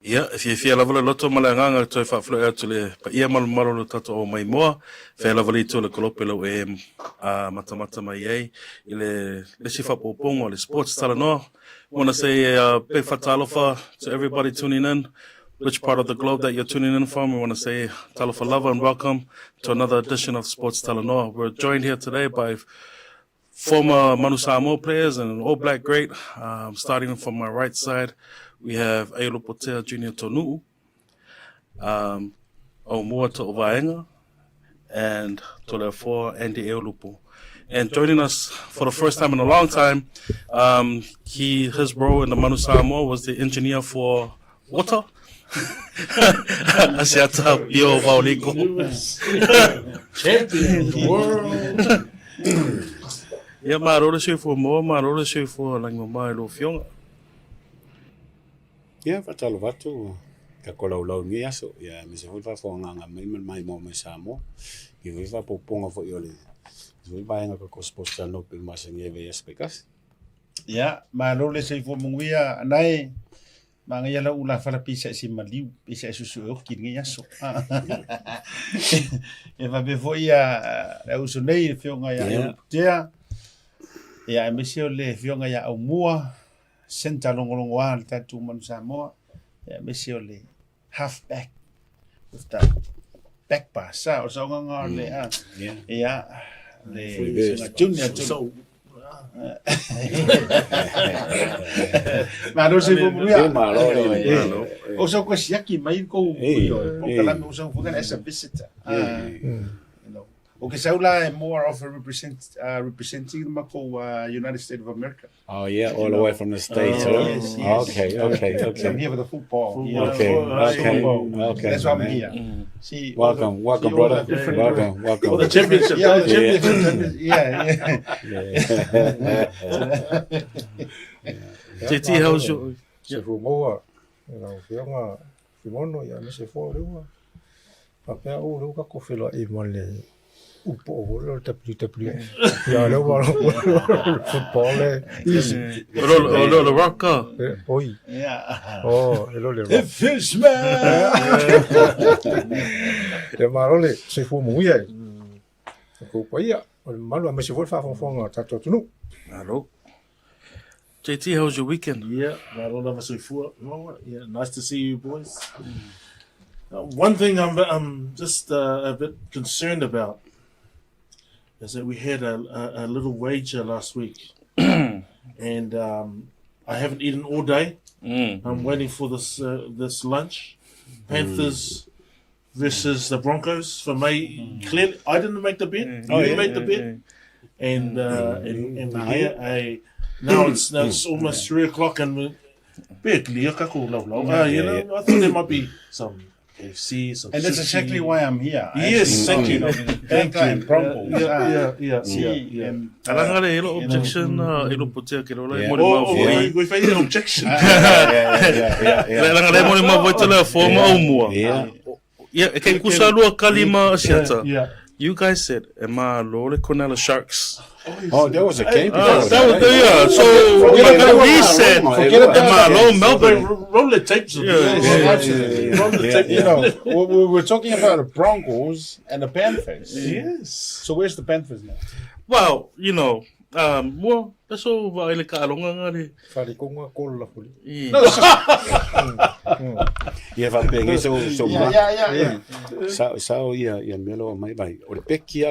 Ia, fia lava loto malanganga toi whaflo atu le pa ia malu lo tato o mai moa, fia lava le to le kolope lau matamata mai ei, le si whapopongo, le sports Talanoa. Want to say big fatalofa to everybody tuning in, which part of the globe that you're tuning in from. We want to say talofa lava and welcome to another edition of Sports Talanoa. We're joined here today by former Manu Samoa players and an all-black great. Starting from my right side, we have Ailo Potea Junior Tonu, Omua to Ovaenga, and to the four Andy Eolupo. And joining us for the first time in a long time, his role in the Manu Samoa was the engineer for water. Asiata Bio Vauliko. Champion of the world. Yeah, my role is for more, my role is for like my Lufionga. Yeah, fatalo vatu ka kolau ngi aso ya me se fa fo nga mai mo me samo ki va poponga fo yole zo ba nga ko sports no pe ma se nge ve spekas Ja, maar role se fo mungia nai manga yala ula fala pisa si maliu pisa su o ki ngi aso e va be fo ya uso nei fionga ya ya me se le fionga ya au mua senta longolongo al tatu Manu Samoa me se le halfback with that back pass o so nga le le junior so Manu se mo o so ko siaki mai ko o kala mo so fukan as a visitor Okay, so more of a representing the United States of America. Oh yeah, all the way from the States. Yes. Okay. I'm here with the football. Okay. That's why I'm here. See, welcome, brother. Welcome. The championship. JT, how's your? Samoa, fianga, fimono ya me se fo lewa. Papea o lo ka ko felo e mole. Upo lo tapli. Ya lo va football easy. Lo rocker. Oi. Yeah. Oh, lo le. The fishman. De marole se fo mu ye. Ko pa ya, malu me se fo fa fo tato tunu. Hello. JT, how's your weekend? Yeah, nice to see you boys. One thing I'm just a bit concerned about is that we had a little wager last week, and I haven't eaten all day. I'm waiting for this lunch. Panthers versus the Broncos for me. Clearly, I didn't make the bet. You made the bet, and here now it's almost 3 o'clock, and we're barely I thought there might be some KFC, some and that's exactly why I'm here. Yes, thank you. Thank you. Broncos. Yeah. Alanga le ilo objection, ilo putea ke lo le mo Oh, we find an objection. Alanga le mo ma vote le forma o mua. Yeah, ke kusalua kalima asiata. Yeah. You guys said Emma Lole Cornella Sharks. Oh, there was a game. That was the So we're not gonna reset. Forget about Emma Lole Melbourne. Roll the tapes. Absolutely. Roll the tape. You know, we were talking about the Broncos and the Panthers. Yes. So where's the Panthers now? Well, you know, mo peso va ele ka longa ngari. Fali konga kola fuli. Yeah, va bem so Yeah. Sao ia melo mai bai. O le peki.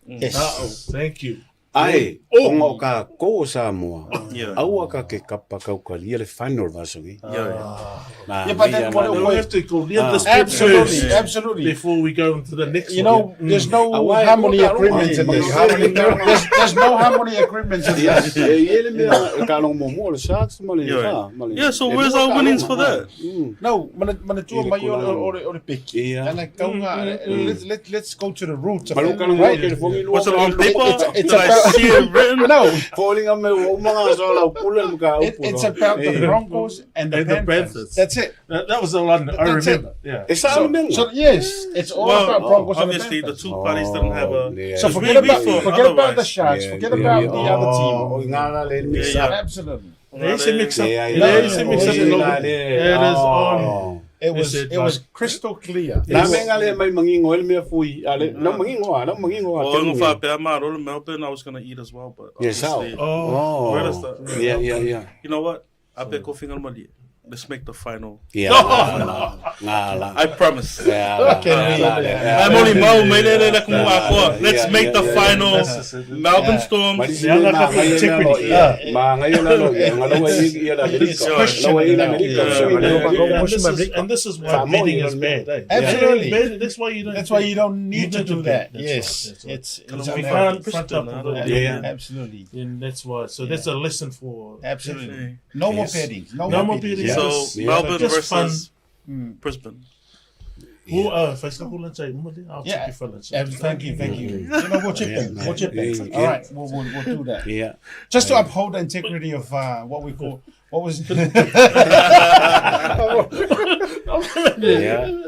Yes. Thank you. Ai, o ka ko Samoa. Yeah. Au ka ke kapa ka le final vasogi. Yeah. But then We have to go near the script first Absolutely. before we go into the next You one. know, there's no harmony agreements in this. There's no harmony agreements in this. Yeah, so where's our winnings for that? No, manatua mai o le peki. And like, let's go to the roots of it. Right? Was it on paper? It's Did I see it written? No, Falling on me mga so pulen ka it's about the Broncos and the Panthers. That's it. That was the one I That's remember. Yeah. So yes, it's all about Broncos and the obviously the Panthers. two parties didn't have a. So forget about the Sharks. Forget about the other team. Absolutely. There is a mix-up. Yeah, There is a mix-up. yeah. It is on. it was crystal clear. Na menga le mai mangingo el me fui. Ale no mangingo, no mangingo. Oh, I'm going to Melbourne. I was going to eat as well, but Yes, obviously, oh. where is that? Yeah. You know what? I bet go finger mali. Let's make the final. Yeah. I promise. Yeah. I'm only mau mai le le kumu ako. Let's make the final. Melbourne Storm. Ma ngayon na lo, ngalo iya la and this is why betting is bad. Absolutely. That's why you don't. That's why you don't need to do that. Yes, it's we can't front up. Absolutely. And that's why. So that's a lesson for absolutely. No more betting. No more betting. So Melbourne just versus Brisbane. I'll check you for lunch. Thank you. You know, we'll chip in. All right, we'll do that. Yeah. Just to uphold the integrity of what we call what was.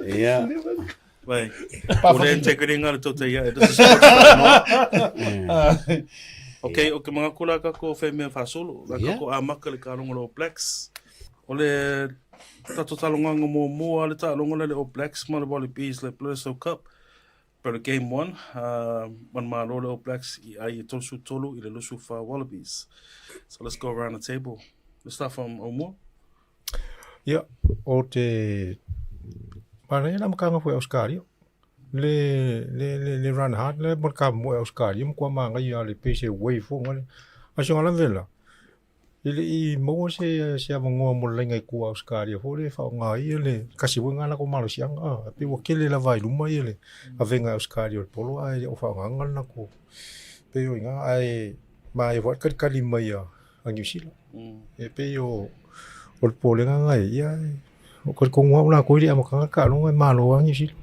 Yeah. Wait. Ule integrity nga to te ya. Okay, mga kula ka ko female fasolo. Ka ko amaka le karong lo Blacks. Ole tato talonga mo ale talonga le All Blacks ma le Walabies le Plurso Cup. Per game 1, man ma lo le All Blacks I tolsu tolu I le lusu fa Walabies. So let's go around the table. Let's start from Omo. Yeah, o te mana ina makanga foi Oscar. Le run hard le marka mo Oscar. Mo kwa manga ia le pese way fo ngale. Aso ngala vela. I mo se avangoa mo lenga ku Oscar fo le fa nga ile kasi wenga na ko malo sianga pe wo kele la vai luma ile avenga Oscar polo ai o fa nga na ko pe yo nga ai mai vot kat kalima ya angisila e pe yo o polo nga ia o ko ngwa na ko ri amaka ka no ma lo angisila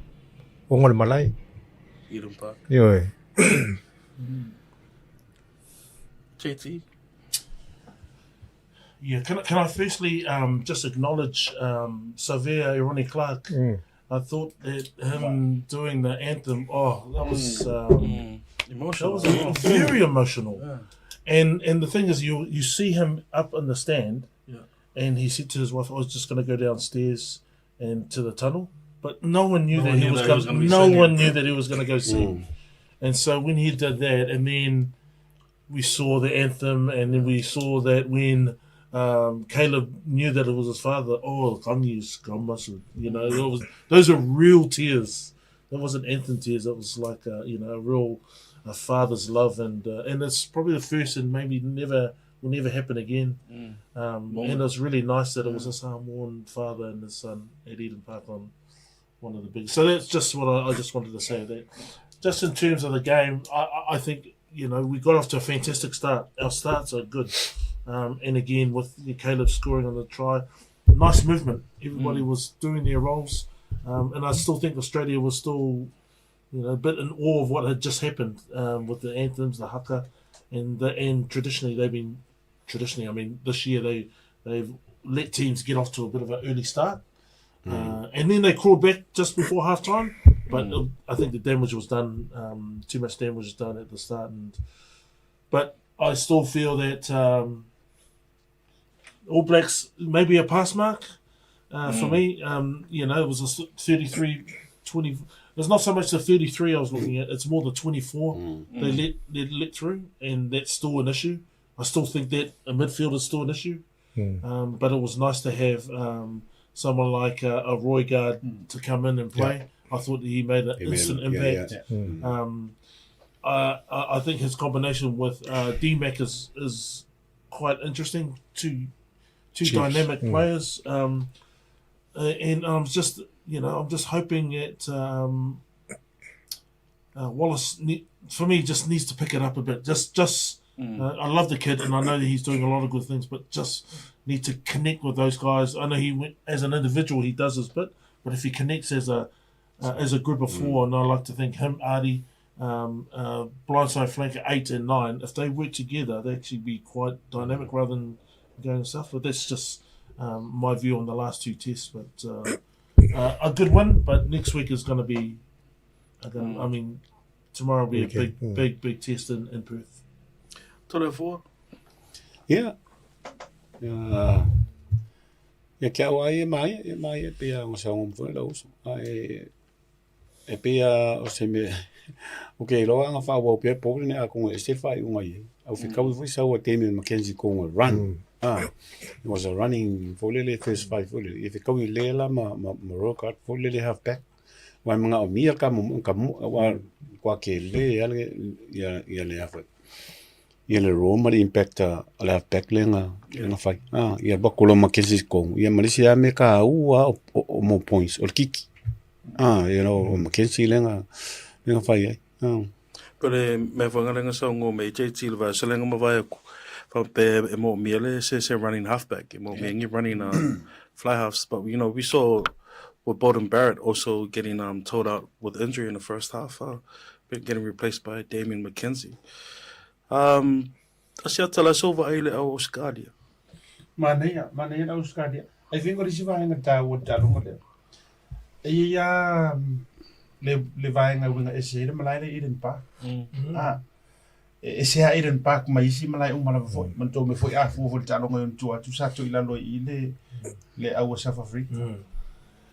o ngol malai Irumpa. yo JT. Yeah, can I firstly just acknowledge Xavier Ironi Clark? I thought that him doing the anthem, that was Emotional. That was very emotional. Yeah. And the thing is, you see him up in the stand, and he said to his wife, "I was just going to go downstairs and to the tunnel," but no one knew that he was going. No one knew that he was going to go sing. And so when he did that, and then we saw the anthem, and then we saw that when Caleb knew that it was his father. You know, those are real tears. That wasn't anthem tears. That was like a real father's love, and it's probably the first, and maybe will never happen again. And it was really nice that it was a Samoan father and his son at Eden Park on one of the big. So that's just what I just wanted to say. That just in terms of the game, I think we got off to a fantastic start. Our starts are good. And again, with Caleb scoring on the try, nice movement. Everybody was doing their roles, and I still think Australia was still, a bit in awe of what had just happened with the anthems, the haka, and traditionally they've been I mean, this year they've let teams get off to a bit of an early start, and then they crawled back just before half time. But I think the damage was done. Too much damage was done at the start, but I still feel that. All Blacks maybe a pass mark for me. It was a 33-20. It's not so much the 33 I was looking at. It's more the 24 they let through, and that's still an issue. I still think that a midfield is still an issue. But it was nice to have someone like a Roy Guard to come in and play. I thought he made an instant impact. I think his combination with D-Mac is quite interesting. Two dynamic players, and I'm just hoping that Wallace for me just needs to pick it up a bit. I love the kid, and I know that he's doing a lot of good things, but just need to connect with those guys. I know he went as an individual, he does his bit, but if he connects as a group of four, and I like to think him, Artie, blindside flanker 8 and 9, if they work together, they actually be quite dynamic rather than going south. But that's just my view on the last two tests. But a good one. But next week is going to be. Tomorrow will be a big test in Perth. Talanoa. Yeah. Ya kia o ai mai pe a ngasa ngom fo la uso. E pe a o se me o ke lo nga fa wo pe po ne a ko e se fa u ngai. Au fi ka wi sa o Damien Mackenzie ko run. It was a running for lele first 5 for lele. If ka wi le la ma rock for lele half back. Wa mga o mia ka mo wa kwa ke le ya le afa. Ia le Roma le impact a le half back lenga fai. Ia ba ko lo Mackenzie ko. Ia Malaysia me ka o mo points o kiki. Mackenzie lenga fai. Pere me whangarenga sa ngō me JT le vai, sa lenga ma vai aku. Pe e mo miele se running halfback, e mo me running fly halves. But, we saw with Bolden Barrett also getting told out with injury in the first half, getting replaced by Damien Mackenzie. Asia tala sova ai le au Oscadia. Manea au Oscadia. I think what is you buying at what Talanoa there? Le vainga winga ese le malai le Eden Park. Ese a Eden Park mai si malai umala foi. Man to me foi a fu Talanoa yon tua tu sa to ila lo I le au South Africa.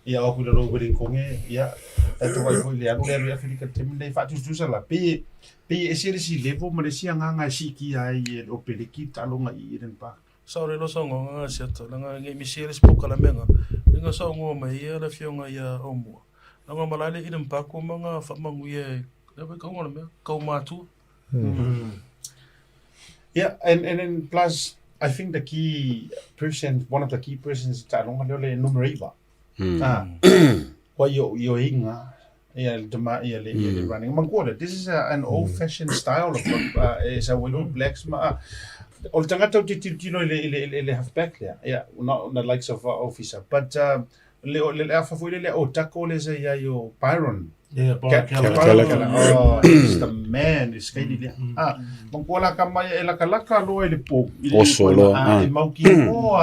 Ia o kula lo wedding konge ia to vai foi le anu le Africa tem le fa tu sa la pe ese le si levo Malaysia nga si ki ai o peliki Talanoa I Eden Park. Sa re lo sa ngā siata, langa nge misiere spoka la menga. Inga sa ngō mai ia le fionga ia o mua. Langa malale Eden Park o mga whamangu ia, ewe ka ngona mea, kau mātua. Yeah, and then plus, I think one of the key persons Talanoa le numeriva. Wa yo inga, ia le running. Mangkola, this is an old-fashioned style of is a Willow Blacks o tangata o te tino le halfback lea, not the likes of officer, but le afa foi le o tako le se ia yo Byron. Yeah, Byron Keller. He's the man, is kaidi lea. Mangkola ka mai e laka lo le po. O solo. E mauki mo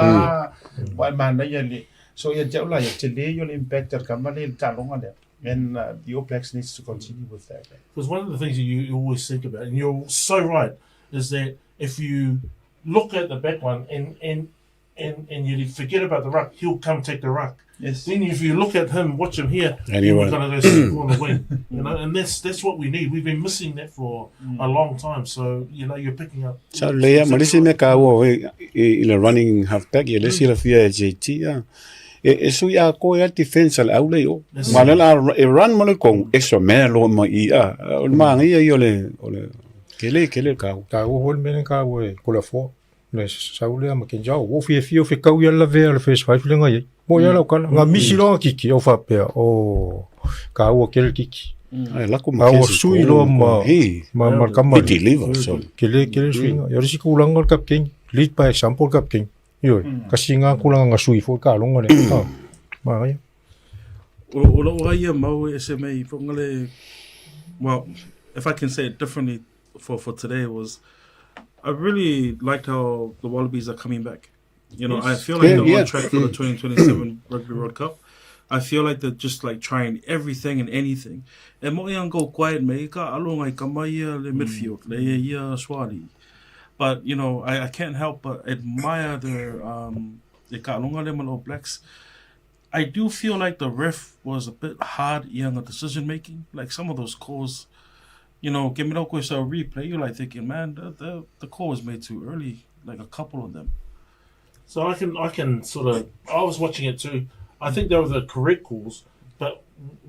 wa mana ia le. So ia jaula ia te le yo le impactor ka mai le Talanoa lea. And the All Blacks needs to continue with that. Because one of the things that you always think about, and you're so right, is that if you look at the back one and you forget about the ruck, he'll come take the ruck. Yes. Then if you look at him, watch him here, Anyway. we're going to go sit on the wing. And that's what we need. We've been missing that for a long time. So, you're picking up. Sa le Malaysia me ka wo ile running halfback ile sila fia JT so ya ko ya defense al aule yo malala run mal ko extra man lo ma ma ngi yo le kele ka wo hol men ka wo ko la fo le saule ma ken jau wo fi ka ya la ver le face five le ngai mo ya la ka nga misi lo kiki o fa pe o ka wo kel kiki la ko ma wo sui lo ma ka ma deliver so kele swing yo si ko lang kap king lead by example kap king yo kasi nga kulang nga sui fo ka long ne ma ya Ola ia mau e se mei whangale, well, if I can say it differently for today was, I really liked how the Wallabies are coming back. I feel like they're on track for the 2027 Rugby World Cup. I feel like they're just like trying everything and anything. E mo iang go quiet me, ka alongai kamaya le midfield, le ia swali. But, I can't help but admire their All Blacks. I do feel like the ref was a bit hard in the decision making. Like some of those calls, give me no question replay. You're like thinking, man, the call was made too early. Like a couple of them. So I can sort of. I was watching it too. I think they were the correct calls, but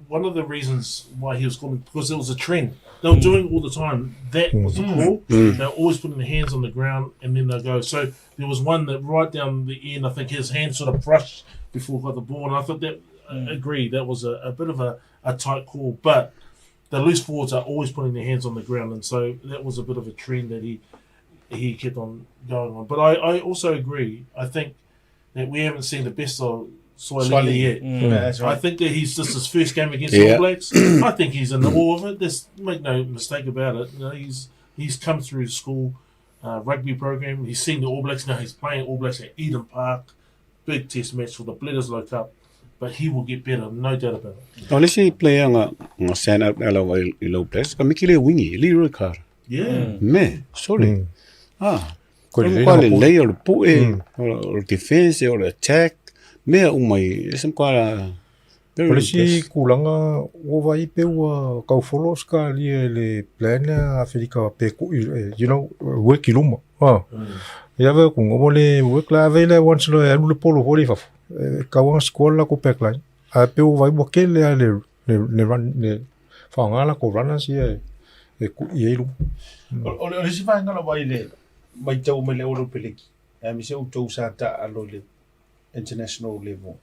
one of the reasons why he was calling because there was a trend. They were doing it all the time. That was the call. They were always putting their hands on the ground and then they go. So there was one that right down the end, I think his hand sort of brushed before he got the ball. And I thought that, agreed, that was a bit of a tight call. But the loose forwards are always putting their hands on the ground. And so that was a bit of a trend that he kept on going on. But I also agree. I think that we haven't seen the best of Swali yet. That's right. I think that he's just his first game against the All Blacks. I think he's in the all of it. Make no mistake about it. He's come through school rugby program. He's seen the All Blacks. Now he's playing All Blacks at Eden Park. Big test match for the Bledisloe Cup. But he will get better, no doubt about it. let's say play nga stand up ala All Blacks ka mikile wingi li car. Yeah. Me sorry. ko le layer po o defense or attack Mea umai, esem kwa very Polisi impressed. kulanga o vai pe ua kau follow ska le plan Afrika pe ku work iluma. Ya ve ku ngomole work la vele once lo ya le polo hori fa. Kawang sekolah ko pek lai. A pe o vai bokele le run le fa ngala ko run si ku ielu. O si vai ngala vai le mai tau me le oro peleki. Mi se o tau sa ta alo le international level.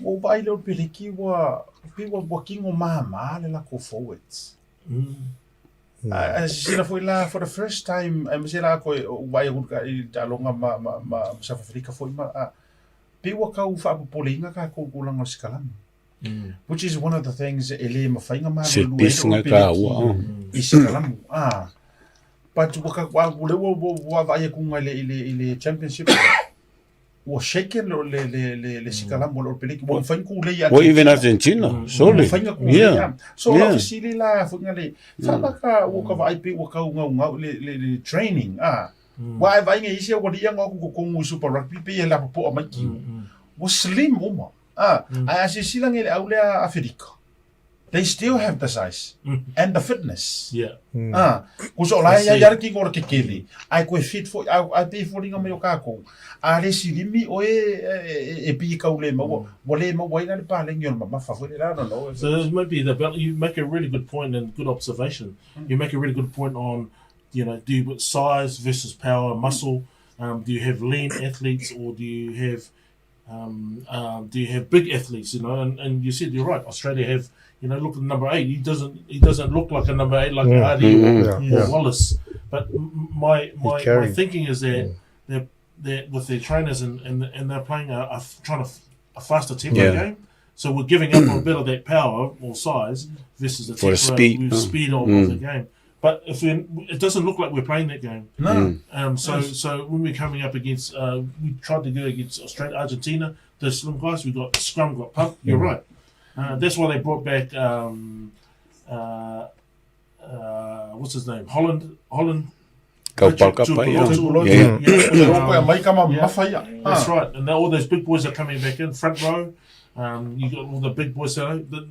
O vai le oro peleki wa working o mama le la ko forwards. Sila foi lá for the first time, mi se la ko vai o ka ta longa ma sa Afrika foi ma pe wa ka u fa polinga ka ko kulanga skalan. Which is one of the things ele ma fainga ma Set piece nga ka ua. Iskalam. But wa vai ku ile championship. Wa shaken le sikalam lo peliki wa fain ku le ya. Or even Argentina, surely. Yeah. So obviously la funga le fa ka wa ka vai pe wa ka nga le training wa vai nge isi wa dia nga ku super rugby pe la po ma ki. Was slim uma. As you see lang ile aule Afrika. They still have the size and the fitness. Yeah. Kuso la ya ki ngor ke kili. Ai ko fit for ai pe for nga me ka ko. Ale silimi o e pi ka ule ma wo le ma wa ina le pa le ngol ma fa fo la no. So this might be you make a really good point and good observation. You make a really good point on, do you put size versus power, muscle? Do you have lean athletes or do you have big athletes? And you said you're right. Australia have, look at number 8. He doesn't look like a number 8 like Hardy or Wallace. But my thinking is that they're with their trainers and they're playing a faster tempo game. So we're giving up a bit of that power or size versus the speed of the game. But it doesn't look like we're playing that game. No. So when we're coming up against, we tried to go against Australia, Argentina, the slim guys. We got scrum, got pump. You're right. That's why they brought back what's his name? Holland. That's right. And now all those big boys are coming back in front row. You got all the big boys,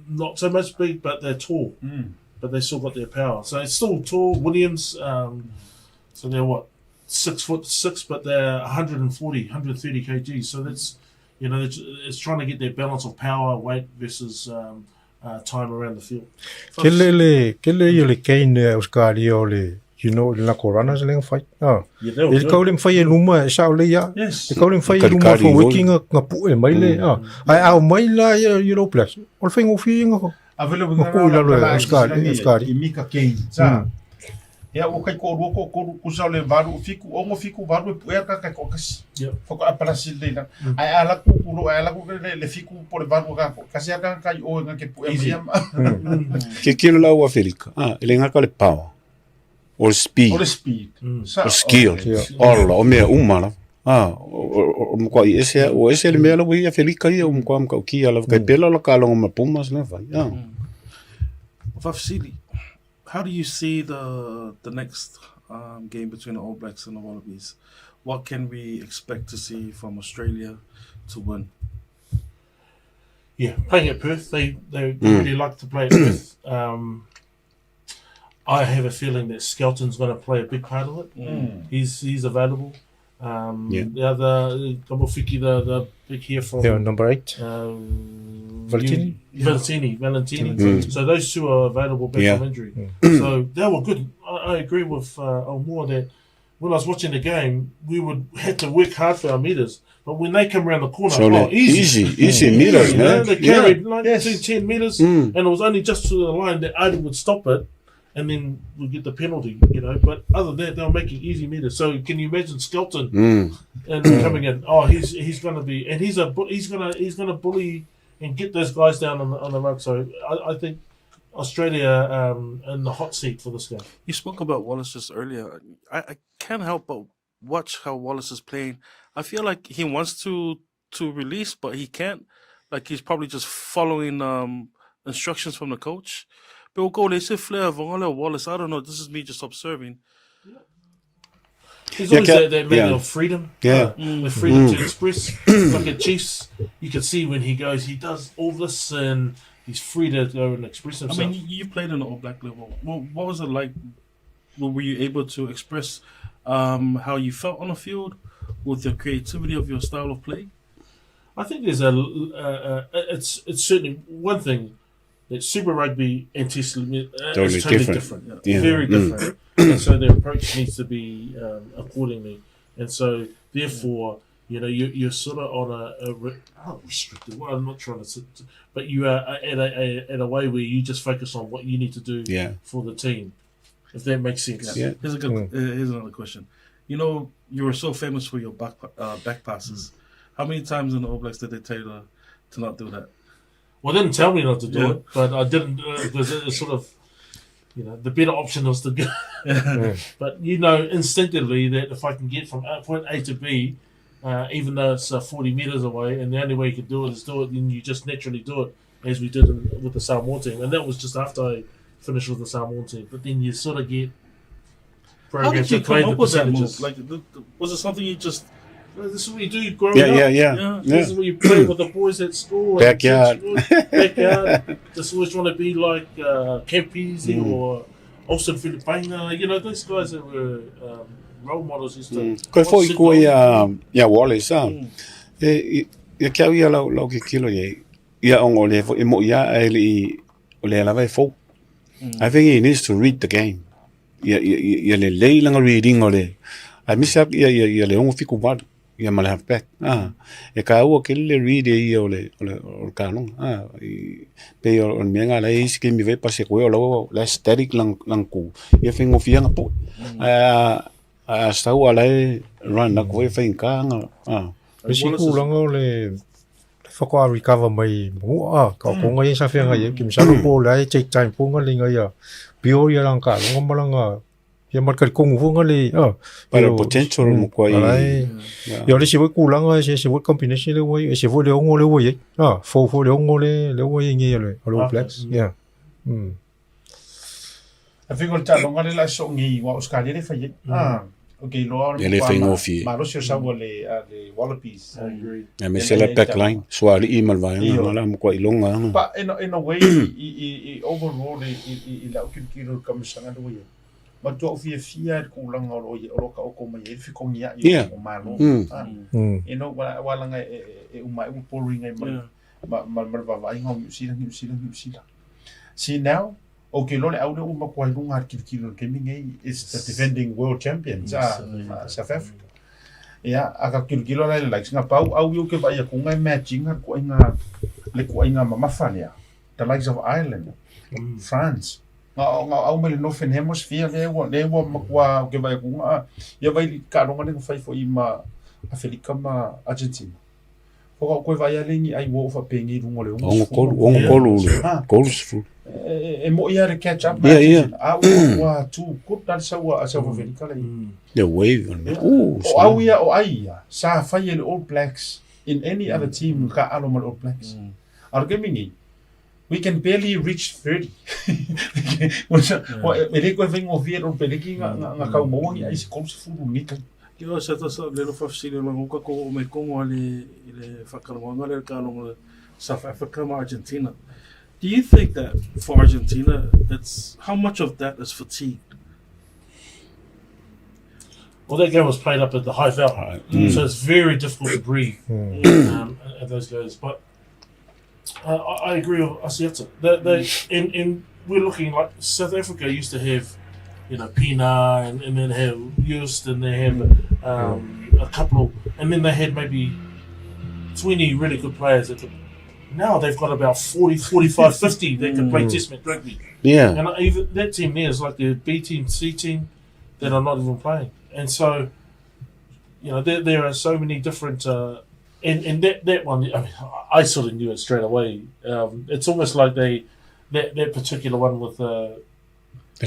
not so much big, but they're tall. But they still got their power. So it's still tall. Williams, so they're 6'6", but they're 130 kg. So that's, it's trying to get their balance of power, weight versus time around the field. Kele kain Australia le la corona le fai. Il kaulem fai luma sa le ya. Il kaulem fai luma for working nga pu e mai le. Ai au mai la plus. Ol fai ngofi nga. Avelo Oscar. Imika Kane. Sa. Ya o kai ko ku sa le varu fiku varu e ka kasi. Foko apala silde na. Ai ala ku le fiku por varu ka. Kasi ka o nga ke pu e mai. Ke kilo la o Afrika. Ele nga ka le power. Or speed. Or skill. Orla o mea umara. O mkwa ese le mea la wia Afrika ia o mkwa mka uki ala kai pela la ka longa mapumas le vai. Fafsili, how do you see the next game between the All Blacks and the Wallabies? What can we expect to see from Australia to win? Yeah, playing at Perth, they really like to play at Perth. I have a feeling that Skelton's going to play a big part of it. He's available. The other the big here from number 8. Valentini. So those two are available back from injury. So they were good. I agree with O'Moore that when I was watching the game, we would have to work hard for our meters. But when they come around the corner, easy meters, man. They carried 10 meters, and it was only just to the line that Adi would stop it, and then we get the penalty, But other than that, they were making easy meters. So can you imagine Skelton and coming in? Oh, he's going to be, and he's going to bully and get those guys down on the rug. So I think Australia in the hot seat for this game. You spoke about Wallace just earlier. I can't help but watch how Wallace is playing. I feel like he wants to release, but he can't. Like he's probably just following instructions from the coach. But we'll go, they say Flair, Wallace. I don't know. This is me just observing. There's always that matter yeah. of freedom. Yeah. The freedom to express. Like at Chiefs, you can see when he goes, he does all this and he's free to go and express I himself. mean, you played in the All Black level. What was it like? Were you able to express how you felt on the field with the creativity of your style of play? I think there's it's certainly one thing that Super Rugby and Test is totally different. Yeah. Very different. And so the approach needs to be accordingly. And so therefore, you're sort of on not restricted. Well, I'm not trying to sit, but you are at a way where you just focus on what you need to do for the team. If that makes sense. Yeah. Here's another question. You were so famous for your back passes. How many times in the All Blacks did they tell you to not do that? Well, they didn't tell me not to do it, but I didn't because it's sort of, the better option was to go. But instinctively that if I can get from point A to B, even though it's 40 meters away, and the only way you can do it is do it, then you just naturally do it, as we did with the Samoa team, and that was just after I finished with the Samoa team. But then you sort of get. How did you come up with that move? Like, was it something you just? This is what you do growing up. Yeah. This is what you play with the boys at school. Backyard. Just always want to be like Kempisi or Olsen Filipina. Those guys that were role models used to. Koe foi koe Wallace ia kiau ia lau ke kilo ia ongo le fo imo ia ele o le lava fo. I think he needs to read the game. Ia le langa reading ole. I miss up ia le ongo fiku bad. Ia male have back. E ka ua ke le read ia ole kanong. Pe o menga la is ke mi ve pase koe o la static lang ku. Ia fingo fianga po. Stau alai run na koe whainka Resi kulanga le whakua recover mai mua ka konga i sa whenga i ki misalo po lai take time po nga linga ia pio ia lang ka longa malanga ia marka kongu po nga le para potential mo kwa i ia le siwa kulanga se wo combination le wai se wo le ongo le wai fo le ongo le wai ngi le All Blacks yeah I think on talonga le la so ngi wa Australia le fai okay, lo malo se sa le Walabies. I agree. Me se la back line. So ali email vai na mo kwa ilonga. But in a way, I overall I la kilo kamisanga do ye. But to fia kulanga o ka o ko mai fi ko ngia o malo. Walanga umai pouring ai ma vai ngau New Zealand. See now okay, lole au le uma kwa lunga kilo keming is the defending world champions South Africa. Yeah, aka kilo la like singa pau au yo ke vai ku ngai matching ko inga mamafalia. The likes of Ireland, France. Au mele northern hemisphere le makwa ke vai ku ya vai ka longa le fai fo ima Afrika ma Argentina. Ko vai alingi ai wo fa pengi lungo le goals mo ia re catch up wa tu good that sa very kala the wave o ia sa fa ye All Blacks in any other team ka alomal All Blacks argumenting we can barely reach 30 ele ko vem ouvir o peleki nga ka mo ia is kom se fu ni Yo sa le lo fasile lo ko ko me kongo le whakaranga le kalonga South Africa and Argentina. Do you think that for Argentina, how much of that is fatigue? Well, that game was played up at the high veld, so it's very difficult to breathe at those guys. But I agree with Asiata. And we're looking like South Africa used to have, Pina and then have Just and they have a couple, and then they had maybe 20 really good players that could. Now they've got about 40, 45, 50 that can play Test match rugby. Yeah. And even that team there is like the B team, C team that are not even playing. And so, there are so many different. And that one, I mean, I sort of knew it straight away. It's almost like that particular one with the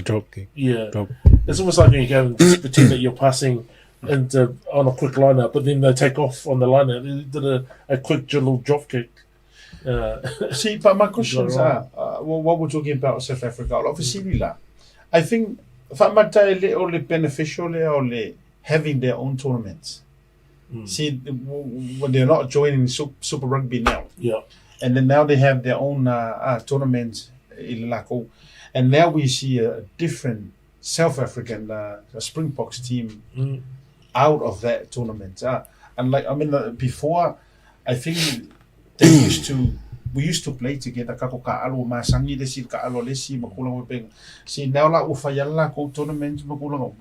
drop kick. Yeah. Drop. It's almost like when you go and pretend that you're passing on a quick lineup, but then they take off on the lineup. They did a quick little drop kick. See, but my questions are, what we're talking about South Africa, obviously, I think, beneficial or having their own tournaments. See, when they're not joining Super Rugby now, and then now they have their own tournaments in Laco, and now we see a different South African Springboks team out of that tournament. And like before, I think we used to play together. Kako kaalo masangi desi kaalo lesi makulang wepeng. See now la ufayala ko tournament makulang.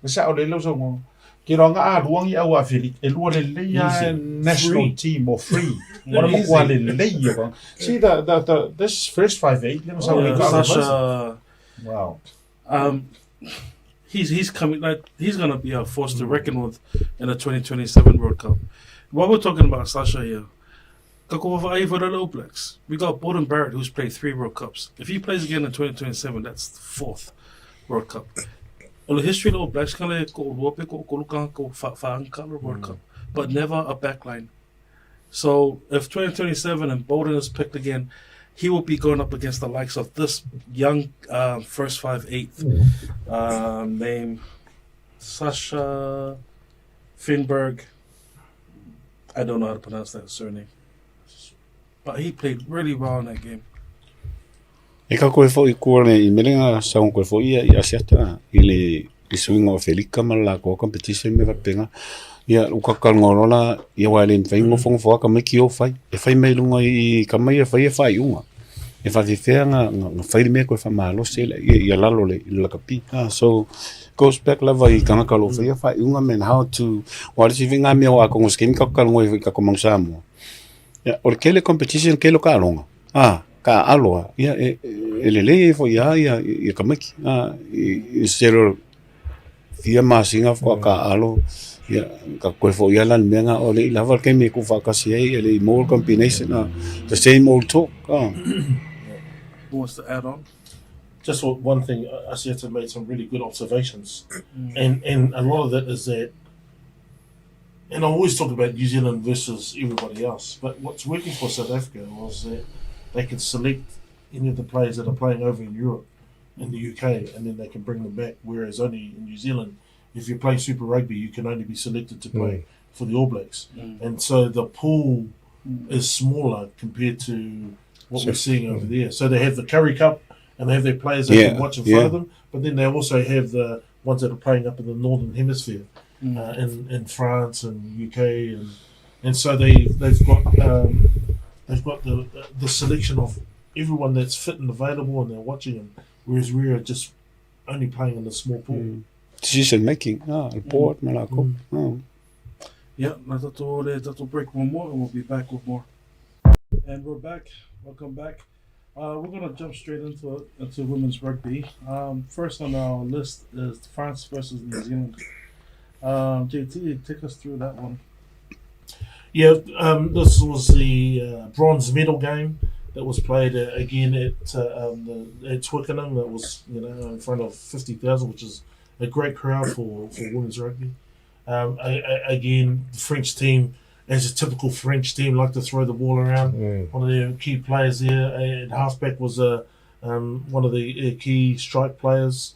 Sa olelo so mo. Kironga luang ya wa fili elua le ya national team or free. What mo kwa le ya. See the this first 5-8 let us Sasha. Wow. He's coming, like he's gonna be a force to reckon with in the 2027 World Cup. What we're talking about, Sasha here. For the All Blacks, we got Borden Barrett, who's played 3 World Cups. If he plays again in 2027, that's the 4th World Cup. Well, the history of the All Blacks World Cup, but never a backline. So if 2027 and Borden is picked again, he will be going up against the likes of this young first 5/8 named Sasha Finberg. I don't know how to pronounce that surname. But he played really well in that game. E ka koe fo I kua I melenga saung koe fo ia asiata I le swing o Felika mala ko competition me vapenga ia u ka kalngorola ia wale mfaingo fongo fo ka meki o fai e fai mai lunga I ka mai e fai unga e fa vifea nga fai me ko fa malo sele ia lalo le la kapi so goes back lava I kanga kalo fai unga men how to what is vinga me o ko skin ka kalngo I ka ko mangsamo ia o kele competition kelo ka longa ka aloa ia elele fo ia ka meki I zero ia masinga fo ka alo ia ka koe fo ia lan menga o le lava ke me ku fa ka si ele more combination the same old talk Who wants to add on? Just one thing, Asiata made some really good observations, and a lot of that is that, and I always talk about New Zealand versus everybody else, but what's working for South Africa was that they can select any of the players that are playing over in Europe and the UK, and then they can bring them back, whereas only in New Zealand, if you're playing Super Rugby, you can only be selected to play for the All Blacks. And so the pool is smaller compared to what we're seeing over there. So they have the Curry Cup, and they have their players they can watch in front of them, but then they also have the ones that are playing up in the Northern Hemisphere, in France and UK, and so they've got the selection of everyone that's fit and available, and they're watching them, whereas we're just only playing in the small pool. Decision making, report, malako. Yeah, that'll break one more, and we'll be back with more. And we're back. Welcome back. We're gonna jump straight into women's rugby. First on our list is France versus New Zealand. JT, take us through that one. Yeah, this was the bronze medal game that was played again at Twickenham. That was in front of 50,000, which is a great crowd for women's rugby. Again, the French team, as a typical French team, like to throw the ball around. One of their key players there at halfback was one of the key strike players.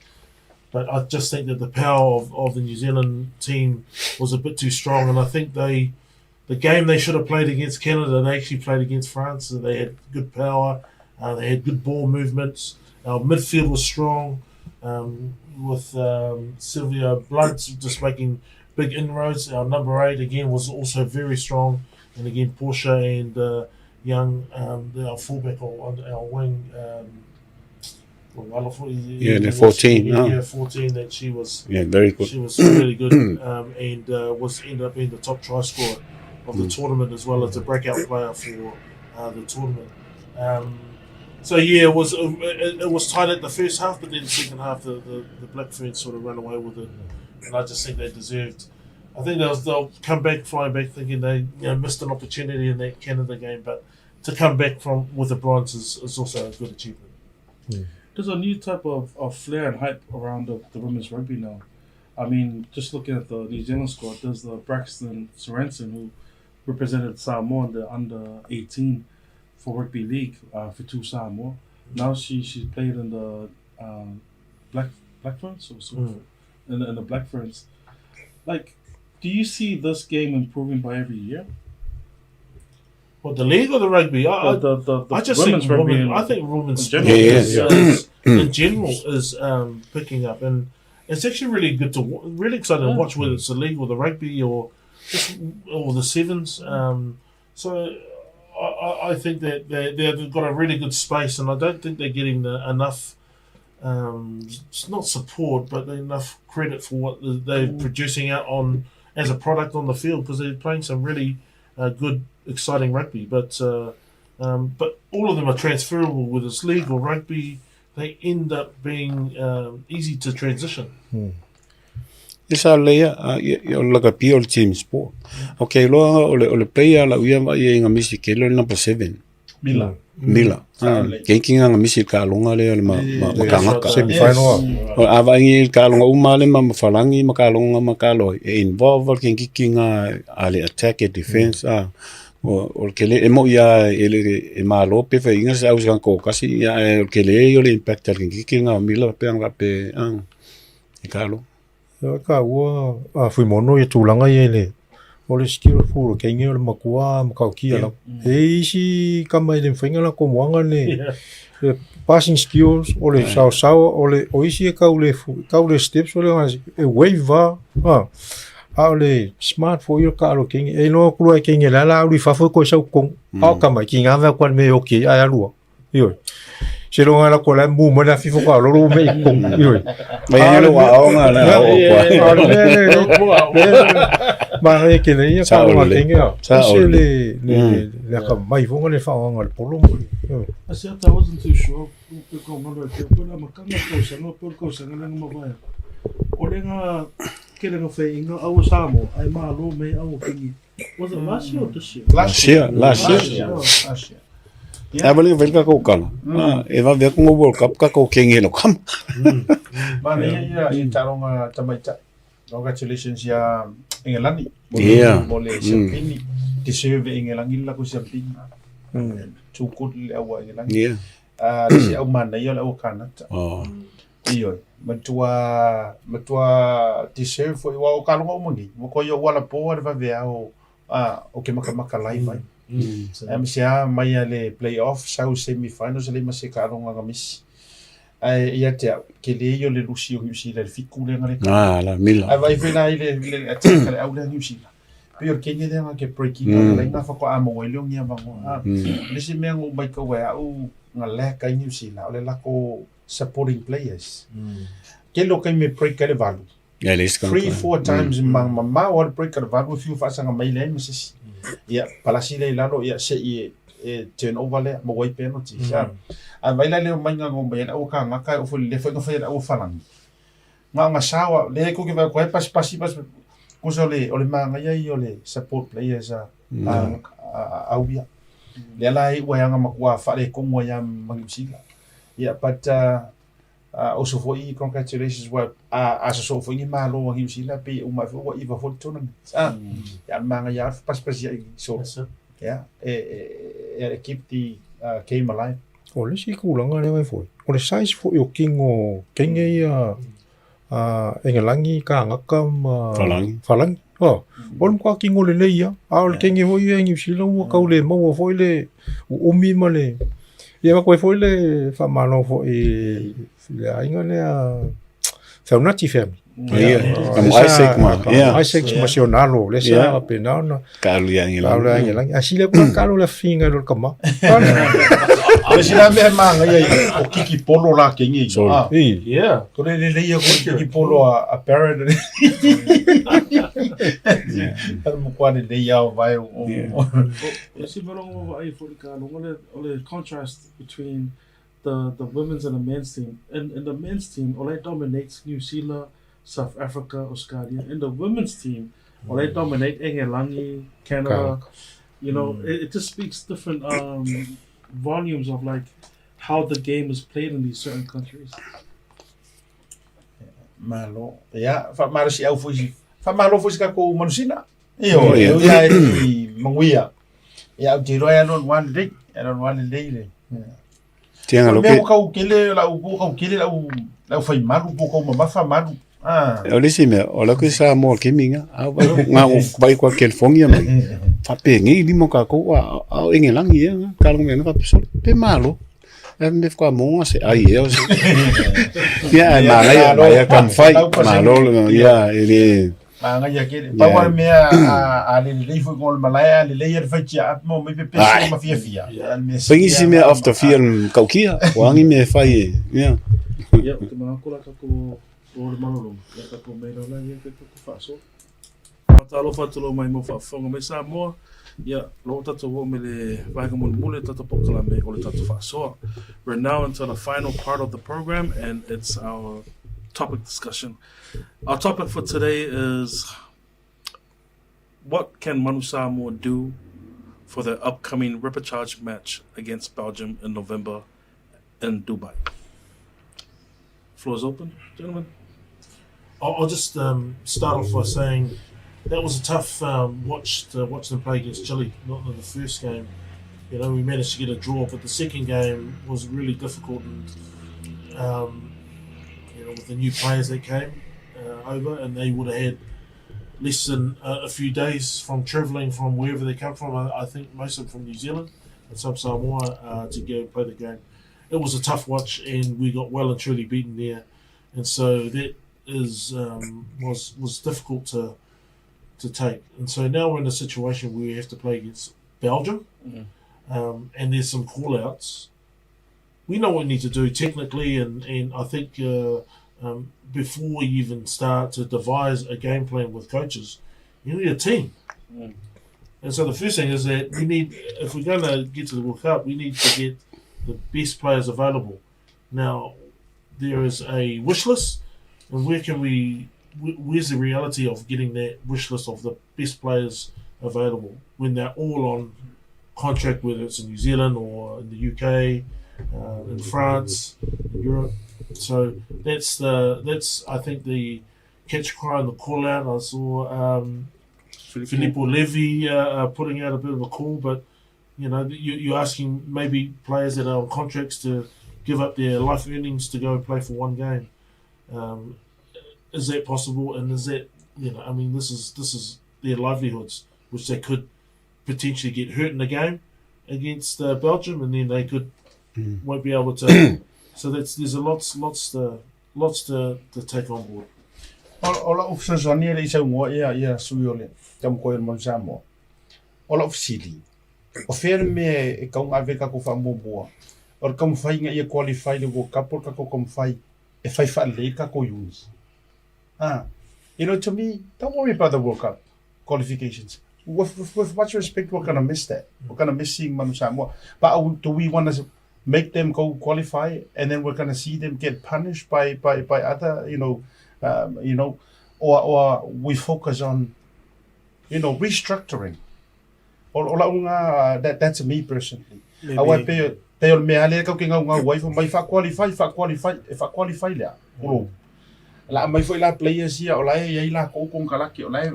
But I just think that the power of the New Zealand team was a bit too strong, and I think the game they should have played against Canada, they actually played against France, and they had good power, they had good ball movements. Our midfield was strong, with Sylvia Blunt just making big inroads. Our number 8 again was also very strong, and again Portia and Young, our fullback or our wing. The 14. 14. That she was. Yeah, very good. She was really good, and ended up being the top try scorer of the tournament, as well as the breakout player for the tournament. So yeah, it was tight at the first half, but then the second half, the Black Ferns sort of ran away with it, and I just think they deserved. I think they'll come back, flying back, thinking they missed an opportunity in that Canada game, but to come back with the bronze is also a good achievement. There's a new type of flair and hype around the women's rugby now. I mean, just looking at the New Zealand squad, there's the Braxton Sorensen, who represented Samoa in the under-18 for Rugby League for 2 Samoa. Now she's played in the Black Ferns, in the Black Ferns. like, do you see this game improving by every year? What, the league or the rugby? The I just women's think rugby. I think women's sport Yeah. in general is picking up, and it's actually really good to really exciting to watch, whether it's the league or the rugby or the sevens. So I think that they've got a really good space, and I don't think they're getting enough. Not support, but enough credit for what they're producing out on as a product on the field, because they're playing some really good, exciting rugby. But all of them are transferable, whether it's league or rugby. They end up being easy to transition. Isa lea yo laga pure team sport. Okay, lo ole player la uia ma ia nga misi ke lo number 7. Mila. Kenkinga nga misi ka longa le ma kanga Semi-final. o ava ngi ka longa umale ma falangi ma ka longa ma ka lo involve kenkinga ale attack and defense o kele emo ia ele ma lo pe fe inga sa usa ko kasi ya kele yo le impact kenkinga mila pe anga pe e ka lo Ka ua fui mono ia tūlanga ia le. O le skillful ke inge o le makua makaukia la. E isi kama i le mwhainga la ko moanga ne. Passing skills o le sao o isi e kau le steps o le wave va. O le smart for your ka alo ke inge. E no kura ke inge la au li fafo ko sau kong. Au kama ki ngava kwan me oki ai alua. Ioi. Se lo ngala ko la mu mo na fifo ka lo me kong. Ioi. mai lo wa o nga la o Ma e ke le ia ka ma kenga. Se le ka mai fonga le fa nga le polo. I said I wasn't too sure. Ko ngalo te ko la makanga ko sa no por ko sa ngala ngama. O le nga ke le nga fe inga au Samoa ai ma lo me au kingi. Was it last year or this year? last year ya bali velka ko kala e va ver com o World Cup ka ko kengi no kam Ma ia taronga tamaita. Congratulations ya Engelani. Mole Champini. Te serve Engelani la ko Champini. Tukut le awa Engelani. Si au mana ia le au Kanata. Iyo. Matua te serve foi wa kalonga umongi. Mo ko yo wala po va ver o ke maka lai mai. Sia mai le playoff sau semi-finals le ma se ka ronga ga mis ia te ke le yo le lusi o New le fiku le ngale la mila ai vai vena ile attack le au le New Zealand pe o kenye le nga ke breaking le nga fa ko amo we le ngia bango le se me ngo mai ko wa u nga le ka New Zealand le la ko supporting players ke lo kai me break le valu 3-4 times ma or break le valu fiu fa sanga mai le mesi ia palasi le lalo ia se turnover le mo wai penalty sa a vai le mai nga ngombe le o ka nga ka o le foi no foi o falang nga sawa le ko ke va ko pas ko so le o le manga ia i o le support players a bia le lai wa nga makua fa le ko mo ya mangisila ia but also for congratulations wa so for ni malo wa hisila pe o ma wa iva for tournament ya manga ya pas ya so yeah keep the game alive o le si kulanga le vai foi o le size foi o kingo kenge ia Engelangi ka ngaka falangi o ko kingo le ia a le kenge foi ia ngi sila wa ka le mo foi le o mi male ia ko foi le fa malo foi le ainga le fa una tifem Isaac Masionalo le sa penana Carlo Engelangi asile ko Carlo la finga lo kama le sila me manga ia o kiki polo la ke ngi Yeah. ko le ia ko kiki polo a parent mo kwa le ia vai o si melongo ai for ka ole contrast between the women's and the men's team. In the men's team, Ole dominates New Zealand, South Africa, Australia. In the women's team, Ole dominate Engelangi, Canada. You know, it just speaks different volumes of like how the game is played in these certain countries. Malo. Ya, fa malo si au fusi. Fa malo fusi ka ko manusina. Iyo, ya manguia. Ya tiro ya non one day, le. Tianga lo ke ka ukele la u ka ukele la u fai malu po ko ma fa malu. O le si me o la ku sa mo ke minga a nga o vai kwa California mai fa pe ngi di mo ka ko a engelang ia ka lo me fa pe malo me kwa mo se ai eu ya ma ya kan fai malo ya ele nga ya ke pa wa me a le fu ngol malaya le yer fa chia mo me pe ma fia pengi si me after film kaukia wangi me fai ya ya te mga kula ka ko o le malolo ya ka ko me la ya ka ko faso matalo fatulo mai mo fa fonga me sa mo ya lo tato wo me le vai mo mule tato pokala me o le tato faso. We're now into the final part of the program and it's our topic discussion. Our topic for today is what can Manu Samoa do for the upcoming repechage match against Belgium in November in Dubai. Floor is open, gentlemen. I'll just start off by saying that was a tough watch them play against Chile. Not in the first game, you know, we managed to get a draw, but the second game was really difficult, and you know, with the new players that came over, and they would have had less than a few days from travelling from wherever they come from. I think most of them from New Zealand and some Samoa to go play the game. It was a tough watch, and we got well and truly beaten there, and so that is was difficult to take. And so now we're in a situation where we have to play against Belgium, and there's some call-outs. We know what we need to do technically, and I think before we even start to devise a game plan with coaches, you need a team. And so the first thing is that we need, if we're going to get to the World Cup, we need to get the best players available. Now, there is a wish list, and where's the reality of getting that wish list of the best players available when they're all on contract, whether it's in New Zealand or in the UK, in France, in Europe. So that's I think the catch cry and the call out. I saw Filippo Levi putting out a bit of a call, but you know, you're asking maybe players that are on contracts to give up their life earnings to go play for one game. Is that possible? And is that, you know, I mean, this is their livelihoods, which they could potentially get hurt in the game against Belgium, and then they won't be able to. So there's a lots to take on board. Ola ufsozoni le isa ngo ia suiole tam ko Manu Samoa. Ola ufsili. O ferme e ka unga veka ko fa moboa. Or kam fai nga ia qualify le World Cup or ka ko kam fai e fai fa le ka ko use. You know, to me, don't worry about the World Cup qualifications. With much respect, we're gonna miss that. We're gonna miss seeing Manu Samoa. But do we want to make them go qualify, and then we're gonna see them get punished by other, or we focus on, restructuring. Or that's me personally. I want to pay me ale ka kinga nga wife mai fa qualify le. La mai foi la players ia o lai ia la ko kong kala ki o lai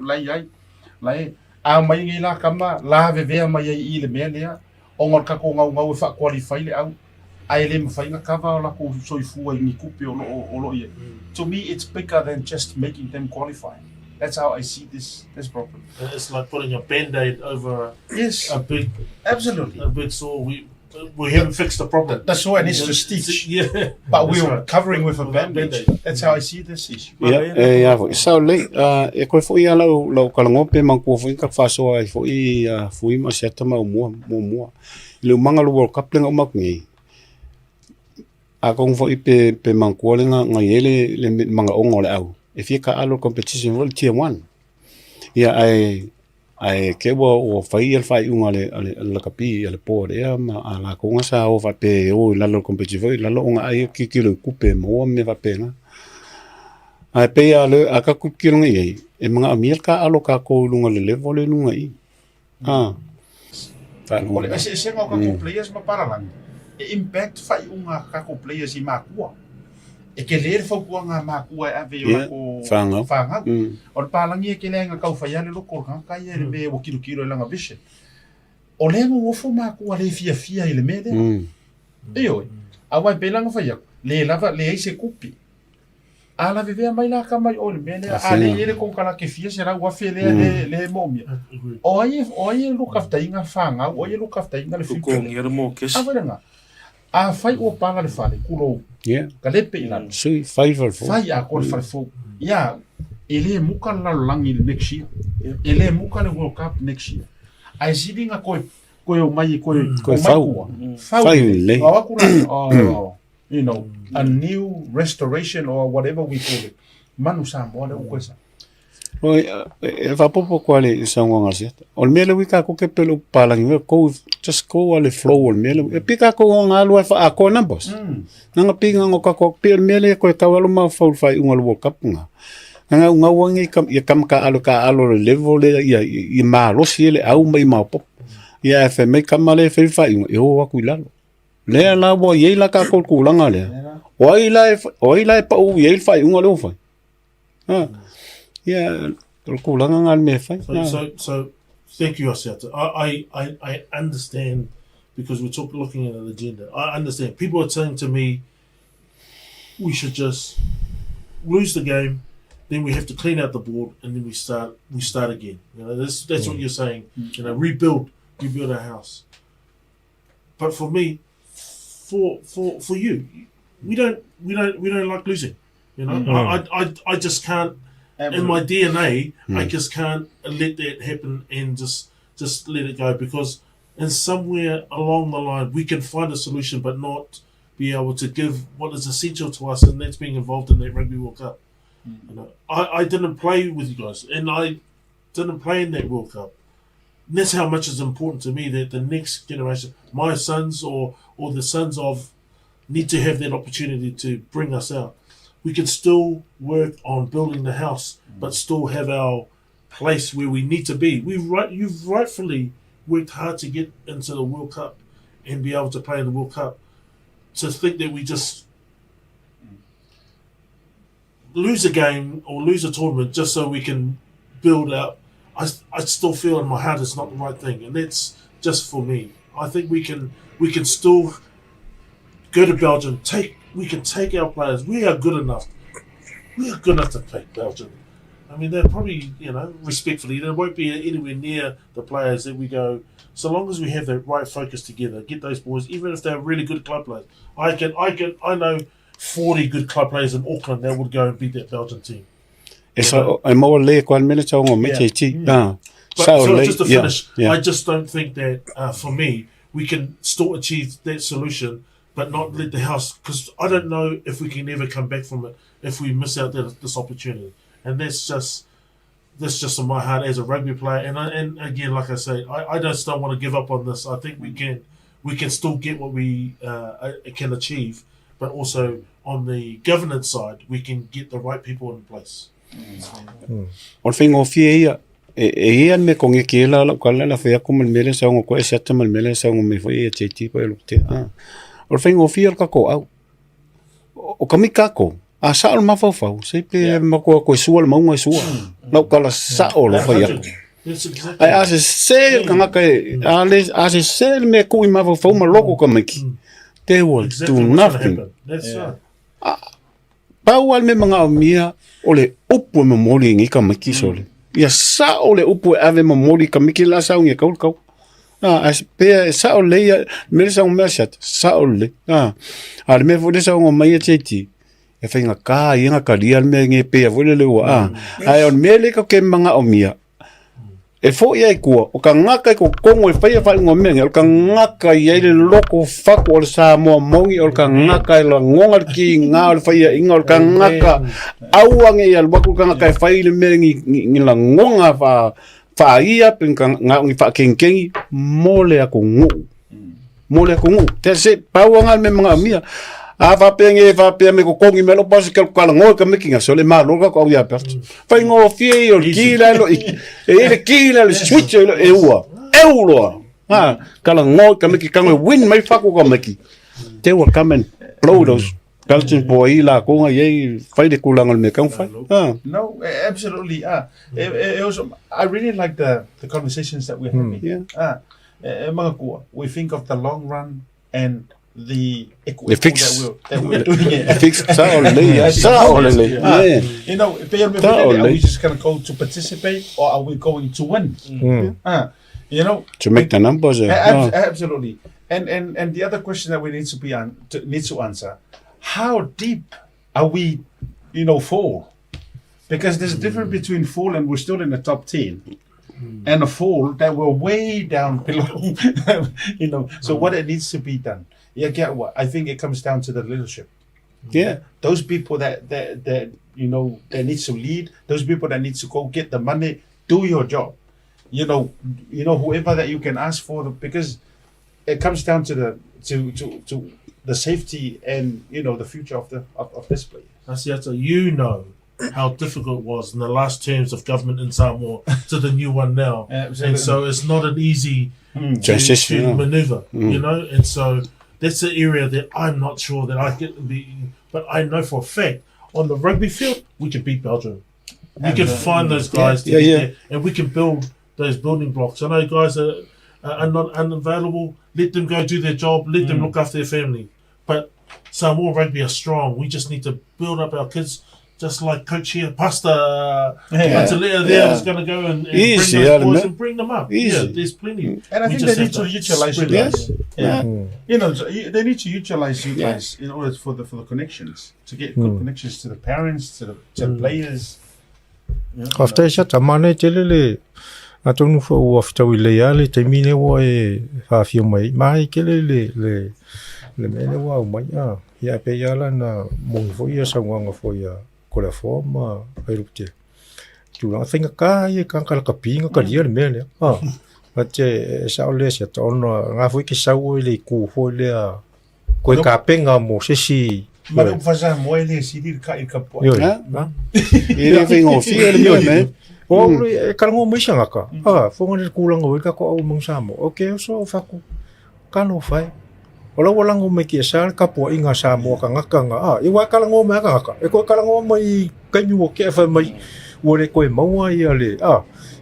a mai ngi la kama la ve mai i le mele o ngor ka ko nga fa qualify le au ai le mfai nga kava la ko soifu ai ni kupe o lo ia. To me it's bigger than just making them qualify. That's how I see this problem. It's like putting a band-aid over a big sore. We haven't fixed the problem. That's why it needs to stitch. Yeah. But we're covering with a bandage. That's how I see this issue. So late e ko foi ala lo kalangope man ko foi ka faso ai foi foi ma seta ma mo le manga lo World Cup lenga mak ngi a kong foi pe man ko lenga ngayele le manga ongole au e fika alo competition world tier 1 ai ke o fai el fai unga le kapi le pore ma ala ko nga sa o fa pe o la lo competition la lo nga ai ki lo kupe mo me va pena ai pe ale aka kupkilo ngai e mga amir ka alo ka ko lunga le level lunga i Ole se nga ka ko players ma para lang e impact fai unga ka ko players i makua e ke ler fo ko nga makua a ve ko fanga or palang e ke lenga ka fa yale lo ko ka ye be o kilo langa vision o le mo fo makua le fia ile mede yo a wa belanga fa ya le lava le se kupi ala vivea mai la ka mai o le mele ele kon kala ke fia se ra wa fele le momia o ai lu kafta inga fanga o ai lu kafta inga le Ko fiku ngira mo kes. a venga a fai o pala le fale kulo ka le pe ina Sui favor fo. fai a ko le fale fo ya ele muka la langi next year ele muka le World Cup next year ai sidinga ko o mai ko Fai le. you know, a new restoration or whatever we call it. Manu Samoa le ukwesa. Oi, fa popo quale sango ngasi. Ol mele wika ko ke pelo palangi ko just go ale flow ol mele. E pika ko ngalo fa a ko nambos. Nanga pinga ngo ka ko pel mele ko ka walo ma fa fai un World Cup nga. Nanga unga wangi kam ka alo level le ya ma lo siele au mai ma pop. Ya fe me kamale fe fai e o wa kuilalo. Le la bo ye la ka ko kulanga le. Oi la pa u ye fai un lo fai. Yeah, kulanga ngal me fai. So thank you, Asiata. I understand because we're looking at an agenda. I understand. People are saying to me, we should just lose the game, then we have to clean out the board, and then we start again. You know, that's what you're saying. You know, rebuild our house. But for me, for you, we don't like losing. You know, I just can't. In my DNA, I just can't let that happen and just let it go, because in somewhere along the line we can find a solution, but not be able to give what is essential to us, and that's being involved in that Rugby World Cup. You know, I didn't play with you guys, and I didn't play in that World Cup. And that's how much is important to me, that the next generation, my sons or the sons of, need to have that opportunity to bring us out. We can still work on building the house, but still have our place where we need to be. You've rightfully worked hard to get into the World Cup and be able to play in the World Cup. To think that we just lose a game or lose a tournament just so we can build up, I still feel in my heart it's not the right thing, and that's just for me. I think we can still go to Belgium. We can take our players. We are good enough. We are good enough to take Belgium. I mean, they're probably, you know, respectfully, they won't be anywhere near the players that we go. So long as we have the right focus together, get those boys, even if they're really good club players. I know 40 good club players in Auckland that would go and beat that Belgian team. So just to finish, I just don't think that, for me, we can still achieve that solution, but not let the house, because I don't know if we can ever come back from it if we miss out this opportunity. And that's just in my heart as a rugby player. And again, like I say, I just don't want to give up on this. I think we can still get what we can achieve, but also on the governance side, we can get the right people in place. O fingo fie ia me konge ke la la fe ko mele sa ngo ko sa tama mele sa ngo me foi e titi ko lo te o fingo fie ka ko au o kamika ko a sa o mafau se pe ma ko sual ma ngo sual no kala sa o lo foi ai a se kanga kai a se me ko i mafau ma loko kamiki they will do nothing. That's right. Pau al me manga mia ole upu me moli ngi kamiki sole. Ia sa ole upu ave mo moli kamiki la sa ngi kau. As pe sa ole me sa un mesat sa ole. Al me vo de sa un mai teti. E fa nga ka ia ka dia me ngi pe vo le wa. Ai on me le ka ke manga o mia. E fo ia ko o ka ngaka ko kongo e fa ngomeng o ka ngaka ia le loko fako o sa mo mongi o ka ngaka la ngonga ki nga o fa ia inga o ka ngaka auange ia baku ka ngaka fa ile mengi ngi la ngonga fa ia pen ka nga ngi fa kenkengi mole ako ngu te se pawanga me mga mia a fa pe me ko kongi me lo pas ke ka ngo ka me kinga so le malo ka ko ia pert fa ngo fie o kila lo e kila lo switch e ua euro kala ngo ka me ki ka win mai fa ko ka me ki they will come and blow those Belgian boy la ko nga ye fa de kulangal me kan fa No, absolutely. It was, I really like the conversations that we're having. We think of the long run, and the fix. that we're doing it. Fix You know, are we just going to go to participate or are we going to win? You know, to make the numbers. Absolutely. And the other question that we need to answer: how deep are we? You know, fall, because there's a difference between fall and we're still in the top 10. And a fall that we're way down below, you know. So what it needs to be done? Yeah, get what? I think it comes down to the leadership. Yeah, those people that you know that needs to lead. Those people that needs to go get the money, do your job. You know whoever that you can ask for, because it comes down to the safety and the future of this place. Asiata, you know how difficult it was in the last terms of government in Samoa to the new one now. Absolutely. And so it's not an easy transition to maneuver, you know, and so that's the area that I'm not sure that I can be, but I know for a fact on the rugby field we can beat Belgium. We can find those guys to get there, and we can build those building blocks. I know guys are not unavailable. Let them go do their job. Let them look after their family. But Samoa rugby are strong. We just need to build up our kids. Just like Coach here, Pastor Talanoa there was going to go and bring those boys and bring them up. Easy. Yeah, there's plenty. And I think they need to utilize you guys. You know, they need to utilize you guys in order for the connections, to get good connections to the parents, to the players. After that, tamane telele. Atong fo after we lay ale temine wo e fa fio mai kelele le mele wa mai ya pe yala na mo fo ya sangwa fo ya kola forma erupte tu la thinga ka ye kan kala kapinga ka dia mele Mate sa ole se tono nga fo ki sa wo le ku fo le ko ka penga mo se si ma do faza mo ele si dir ka i ka po ele vem o fio né o le kalango mo sanga ka fo ngani kulang o ka ko o mong samo okay so fa ku kano fai ola walango me ki sa ka po inga samo ka ngaka i wa kalango me ka e ko kalango mai ka mi wo ke fa mai wo le ko mo ia le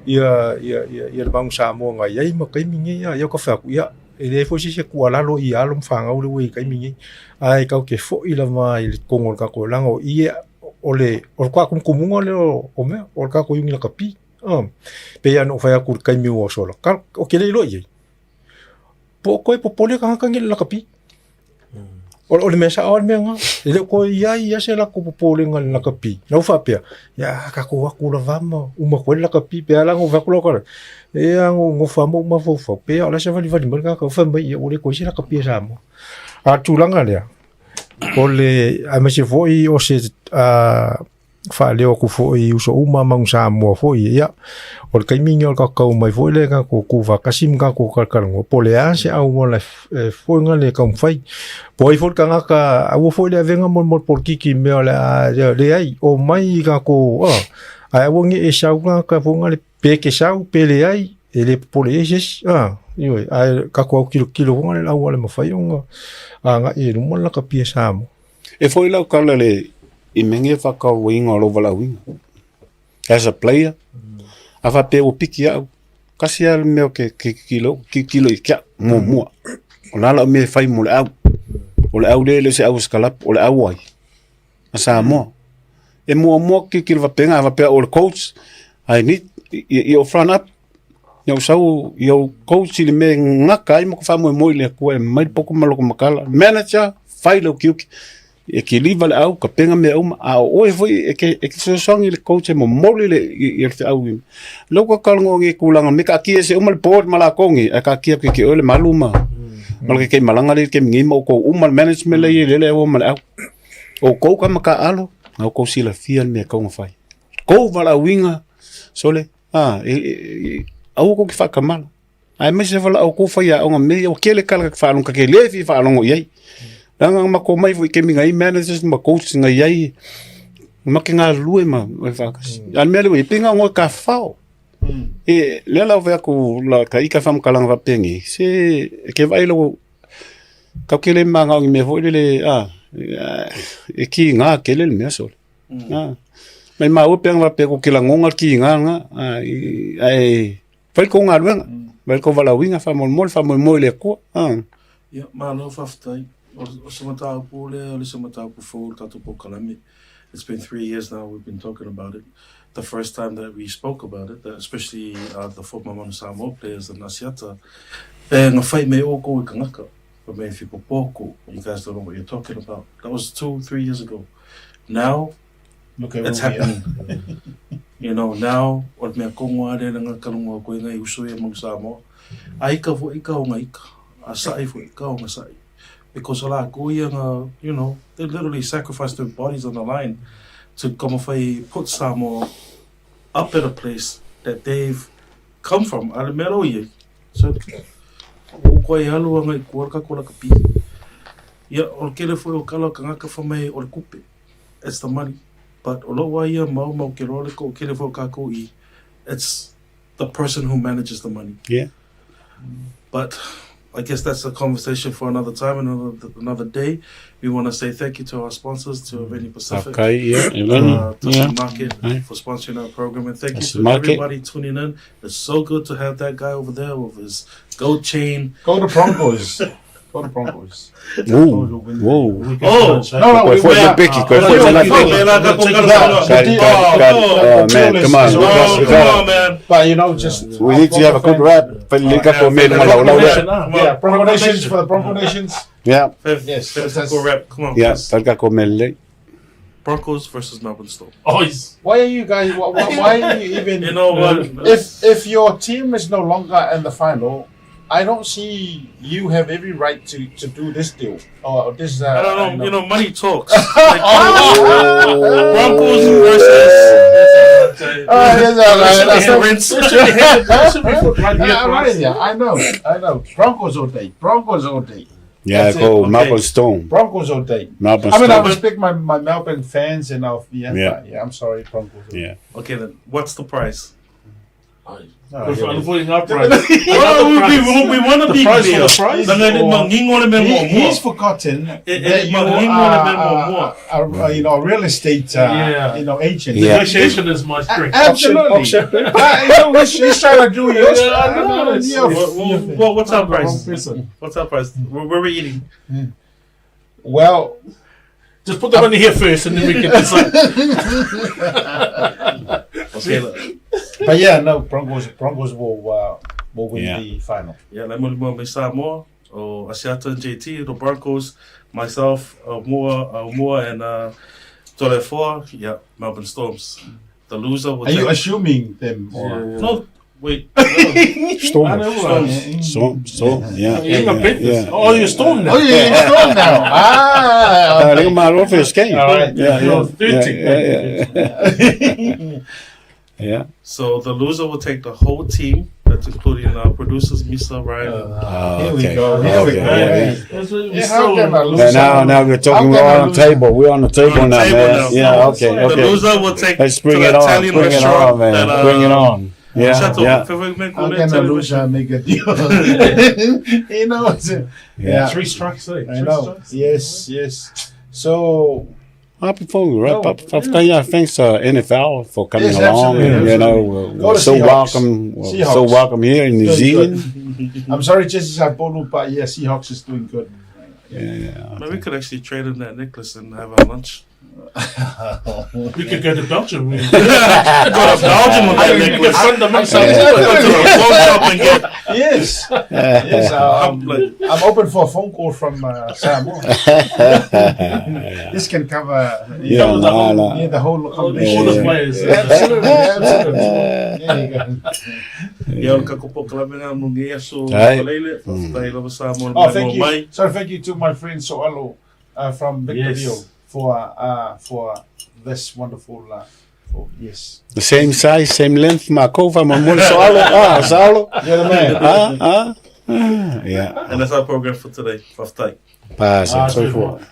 ia bang samo nga ia ma kai mingi ia ka fa ku ia e fo si se ku ala lo ia lo mfanga o le we kai mingi ai ka ke fo ila mai le kongol ka ko lango ia ole o ka kumunga le o me o ka ko yungi la kapi pe ya no fa ku kai mi wo solo ka o ke le lo ye po ko po le ka ngi la kapi o le mesa o me nga le ko ia se la ko po le ngal la kapi no fa pe ya ka ko ku la vama uma ko la kapi pe ala ngo va ko ko e ngo fa mo ma fo pe ala se va li ka fa mai o le ko se la kapi sa mo a tu langa le ole a me se foi o se fa leo ku foi uso uma mang sa mo foi ya o kai minyo ka ka mai foi le ka ku va kasim ka ku ka ngo pole a se au mo la foi nga le ka fai poi foi ka ka au foi le venga mo por ki me la le ai o mai ka ku a wongi e sa ka fonga le pe ke sa pe le ai ele pole jes yo a ka ku kilo nga le au le mo fai nga nga e mo la ka pia sa mo e foi la ka le I menge whaka winga o lovala winga. As a player, a whape o piki au. Kasi al meo ke kilo I kia mua. O nala o me whai mo le au. O le au le se au skalap, o le au ai. A sa mua. E mua ki kilo wapenga, a wapea o le coach. I need, I o front up. Iau sau, iau coach I le me ngaka I mo ka whamoe moi le kua e mai poko maloko makala. Manager, whai lau kiuki. E ki liva le au, ka penga me au, a oe foi, e ki sosongi le coach e mo moli le I le au. Loko kalango nge kulanga, me ka kia se umal board malakongi, e ka kia ke ole maluma. Malake ke malanga le ke ngima o ko umal management le o mal au. O ko ka maka alo, au ko sila fian me ka ngafai. Ko vala winga, sole, au ko ki fa kamala. Ai me se vala au ko fa ya o me o kele kala ka fa longa ke lefi fa longo yai. Langa mako mai foi ke minga I managers ma coach nga yai ma ke nga lue ma fakas al mele we pinga ngo ka fao e lela ve ku la ka ika fam kalang va pengi se ke vai lo ka ke le manga me foi le e ki nga ke le me so mai ma o peng va pe ku ke la ngonga ki nga ai vai ko nga luenga vai ko vala winga fa mol le ko ya ma no faftai It's been 3 years now we've been talking about it. The first time that we spoke about it, especially the former Manu Samoa players and Nasiata, fight me oko I kangaka. But if you guys don't know what you're talking about. That was 2-3 years ago. Now, Look at it's happening. You know, now, what me kongo are nga kalunga ko nga uso ya Manu Samoa. Aika fo ika o nga ika. Asai fo ika o nga sai. Because a lot of you know, they literally sacrificed their bodies on the line to come off put Samoa up at a place that they've come from. Alamero so koi halu anga kuarka kola kapi. Ya o kele foi o kala kangaka fa mai o kupe. It's the money. But o lo wa ia mau ke role ko kele foi kako I. It's the person who manages the money. Yeah. But I guess that's a conversation for another time, another day. We want to say thank you to our sponsors, to Aveni Pacific, Okay, yeah. Touch Market for sponsoring our program, and thank you to everybody tuning in. It's so good to have that guy over there with his gold chain. Go to Broncos. Go to Broncos. Whoa. Oh, No, we the Bicky. Oh man, come on. come on, man. But you know, just We need to have a good rap. Yeah, Bronco Nations for the Bronco Nations. Yeah. Yes, Go rap. Come on, Yeah, please. talka ko mele. Broncos versus Melbourne Storm. Oh, he's Why are you guys? Why are you even? You know what? If your team is no longer in the final, I don't see you have every right to do this deal or this. I don't know. You know, money talks. Like, Broncos versus. I know. Broncos all day. Yeah, That's go it. Melbourne Storm. Broncos all day. Melbourne I mean, I Storm. respect my Melbourne fans and our Yeah. I'm sorry, Broncos. All day. Yeah. Okay, then what's the price? I'm putting up price. We want to be price clear. for the price? He's forgotten that you are you know, a real estate agent. Yeah. Negotiation is my strength. Absolutely. He's trying to do you. Well, what's our price? What's our price? Where we eating? Well, Just put the money here first, and then we can decide. Okay, but yeah, no, Broncos will win Yeah. the final. yeah, let me Samoa or Asiata and JT, the Broncos, myself, Moa, and Tolefoa. Yeah, Melbourne Storms. The loser will Are you take. assuming them? Or? No, wait. Storm. Yeah. Oh, you're storming now. Oh, you're Storm now. Lekker maar over is game. All right. Yeah. So the loser will take the whole team. That's including our producers, Misa, Ryan. Here we go. Here we go. Yeah. That's what we Yeah, how can I sold. lose? Now we're talking. We're on the table. We're on the table on the now, table man. now. Yeah. Okay. The Okay. loser will take Let's to bring the it on. Italian Bring it restaurant. on, man. That, Bring it on. Yeah. Chateau, Yeah. How can I lose and make a deal? You know what's it? Yeah. 3 strikes, eh? I know. Yes. So Before we wrap up, thanks NFL for coming Yes, along. absolutely. You know, Go we're to so Seahawks. welcome. We're Seahawks. so welcome here in New Good, Zealand. I'm sorry, Jesse Sabolu, but yeah, Seahawks is doing good. Yeah. Maybe we could actually trade in that necklace and have our lunch. We could go to Belgium. Go to Belgium with that We could necklace. fund the money. Go to the phone shop and get. Yes. I'm open for a phone call from Samoa. This can cover Yeah, no. the whole All combination. the players. Absolutely. There you go. Ia o kakopo kalamenga mungia so Right. leile tai lava sa mo Oh, thank mai. you. Sorry, thank you to my friend Soalo from Victorville for this wonderful. Yes. The same size, same length, maar kova, maar mooi Saulo. You're the man. Yeah. And that's our program for today. Faftai. Paz, Ah, so forth.